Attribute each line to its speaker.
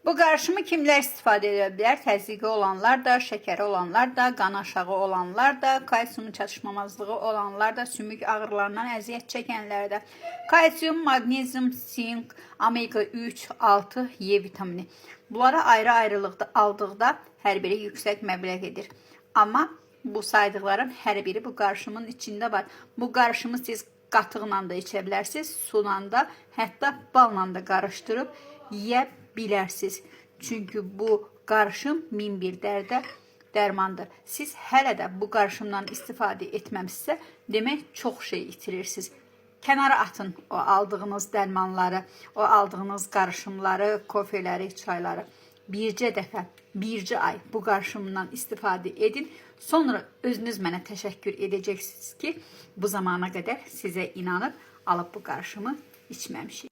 Speaker 1: Bu qarışımı kimlər istifadə edə bilər? Təzyiqi olanlar da, şəkəri olanlar da, qan aşağı olanlar da, kalsium çatışmamazlığı olanlar da, sümük ağrılarından əziyyət çəkənlər də. Kalsium, magnezium, sink, omega 3, 6, E vitamini. Bunları ayrı-ayrılıqda aldıqda hər biri yüksək məbləğ edir. Amma bu saydıqların hər biri bu qarışımın içində var. Bu qarışımı siz qatıqla da içə bilərsiniz, sula da, hətta balla da qarışdırıb yeyə bilərsiniz. Çünki bu qarışım min bir dərdə dərmandır. Siz hələ də bu qarışımdan istifadə etməmişsə, demək çox şey itirirsiniz. Kənara atın o aldığınız dərmanları, o aldığınız qarışımları, kofeləri, çayları. Bircə dəfə, bircə ay bu qarışımdan istifadə edin. Sonra özünüz mənə təşəkkür edəcəksiniz ki, bu zamana qədər sizə inanıb alıb bu qarışımı içməmişik.